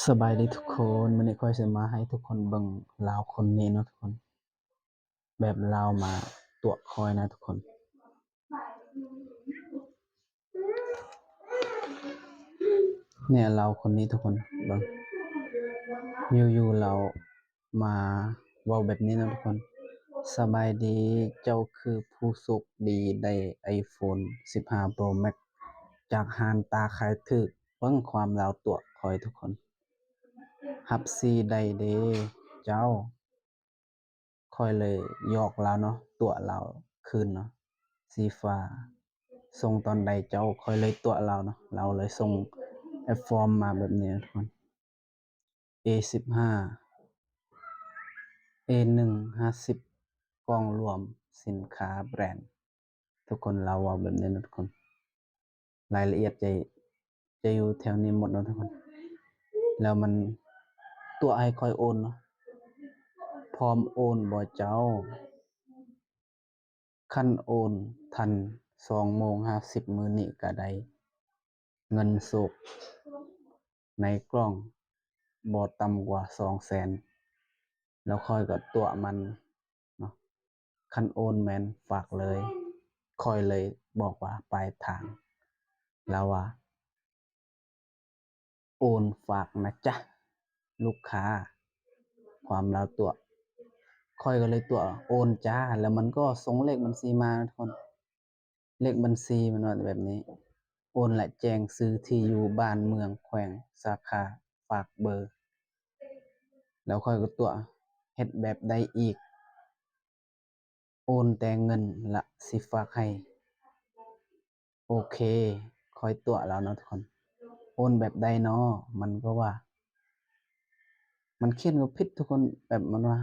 สบายดีทุกคนมื้อนี้ข้อยสิมาให้ทุกคนเบิ่งลาวคนนี้เนาะทุกคนแบบลาวมาตัวข้อยนะทุกคนเนี่ยลาวคนนี้ทุกคนเบิ่งอยู่ๆเลามาเว้าแบบนี้เนาะทุกคนสบายดีเจ้าคือผู้โชคดีได้ iPhone 15 Pro Max จากร้านตาขายถูกเบิ่งความลาวตัวข้อยทุกคนรับสิได้เด้เจ้า ค่อยเลยหยอกเลาเนาะตั๋วเลาคืนเนาะสีฟ้าส่งตอนใดเจ้าค่อยเลยตั๋วเลาเนาะเราเลยส่งแอปฟอร์มมาแบบนี้ทุกคน A15 A1 50กล่องรวมสินค้าแบรนด์ทุกคนเราเว้าแบบนี้นะทุกคนรายละเอียดจะอยู่แถวนี้หมดเนาะทุกคนแล้วมันตั๋วให้ค่อยโอนเนาะพร้อมโอนบ่เจ้า คันโอนทัน2:50 มื้อนี้ก็ได้เงินโชคในกล่องบ่ต่ำกว่า 200,000 แล้วข้อยก็ตั๋วมันเนาะคันโอนแม่นฝากเลยข้อยเลยบอกว่าปลายทางเลาว่าโอนฝากนะจ๊ะลูกค้าความเลาตั๋วข้อยก็เลยตั๋วโอนจ้าแล้วมันก็ส่งเลขบัญชีมาทุกคนเลขบัญชีมันว่าแบบนี้ โอนและแจ้งชื่อที่อยู่บ้านเมืองแขวงสาขาฝากเบอร์แล้วข้อยก็ตั๋วเฮ็ดแบบใดอีกโอนแต่เงินละสิฝากให้โอเคข้อยตั๋วแล้วเนาะทุกคนโอนแบบใดน้อมันก็ว่ามันเขียนว่าผิดทุกคนแบบมันว่า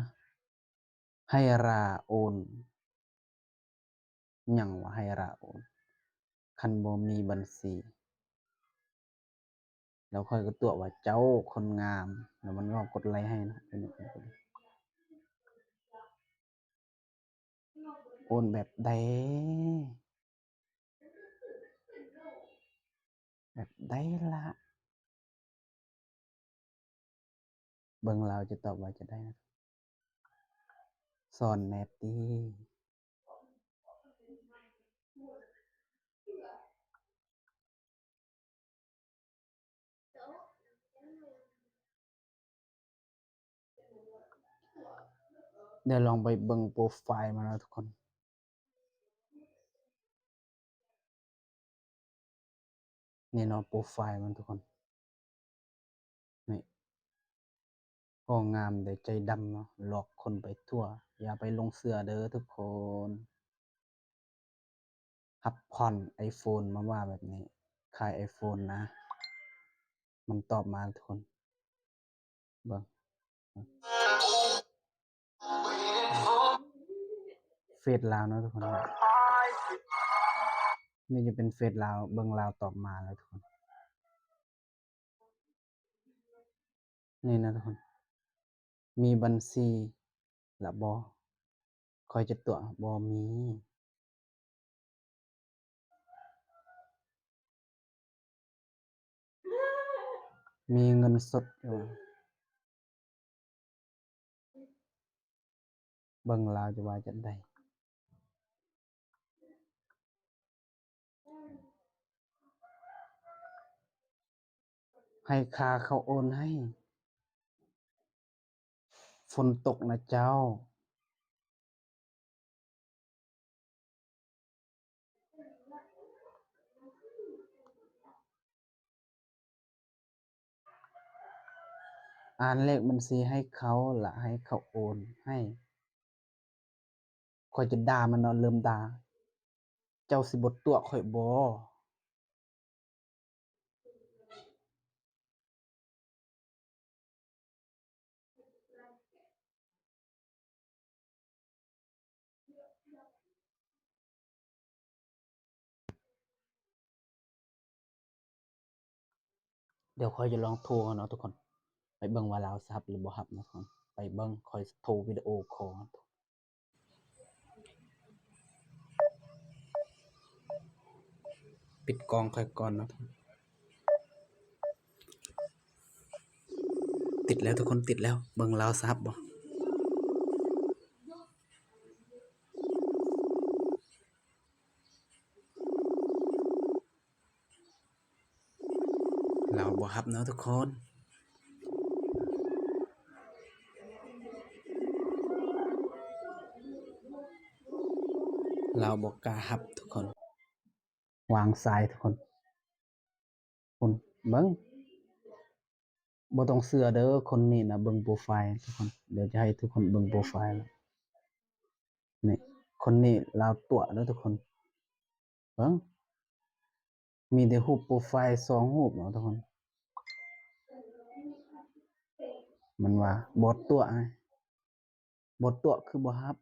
ให้ราโอนหยังวะให้ราโอนคันบ่มีบัญชีแล้วข้อยก็ตั๋วว่าเจ้าคนงามแล้วมันก็กดไลก์ให้นะโอนแบบใดแบบใดล่ะเบิ่งลาวจะตอบว่าจะได้นะสอนแหน่ติเดี๋ยวลองไปเบิ่งโปรไฟล์มันเนาะทุกคนนี่เนาะโปรไฟล์มันทุกคนนี่ก็งามแต่ใจดำเนาะหลอกคนไปทั่วอย่าไปลงเชื่อเด้อทุกคนรับผ่อน iPhone มาว่าแบบนี้ขาย iPhone นะมันตอบมาทุกคนเบิ่งเฟซลาวเนาะทุกคนนี่จะเป็นเฟซลาวเบิ่งลาวตอบมาแล้วทุกคนนี่นะทุกคนมีบัญชีละบ่ข้อยจะตั๋วบ่มีเงินสดอยู่เบิ่งลาวจะว่าจั่งใดให้ค่าเขาโอนให้ฝนตกนะเจ้าอ่านเลขบัญชีให้เขาและให้เขาโอนให้ข้อยจะด่ามันเนาะเริ่มด่าเจ้าสิบ่ตั๋วข้อยบ่เดี๋ยวข้อยจะลองโทรเนาะทุกคนไปเบิ่งว่าลาวสิรับหรือบ่รับเนาะทุกคนไปเบิ่งข้อยโทรวิดีโอคอลปิดกล้องข้อยก่อนเนาะ ติดแล้วทุกคนติดแล้วเบิ่งลาวซับบ่เราบ่ฮับเนาะทุกคนเราบ่กล้าฮับทุกคนวางสายทุกคนคุณเบิ่งบ่ต้องเชื่อเด้อคนนี้น่ะเบิ่งโปรไฟล์ทุกคนเดี๋ยวจะให้ทุกคนเบิ่งโปรไฟล์แล้วนี่คนนี้ลาวตั่วเด้อทุกคนเบิ่งมีแต่รูปโปรไฟล์2รูปเนาะทุกคนมันว่าบ่ตั่วไงบ่ตั่วคือบ่ฮับ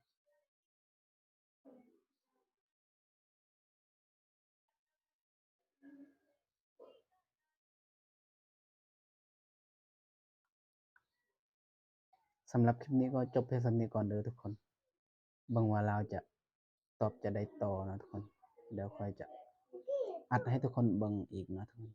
สำหรับคลิปนี้ก็จบเพียงส่ำนี้ก่อนเด้อทุกคนเบิ่งว่าลาวจะตอบจะได้ต่อนะทุกคนเดี๋ยวค่อยจะอัดให้ทุกคนเบิ่งอีกนะทุกคน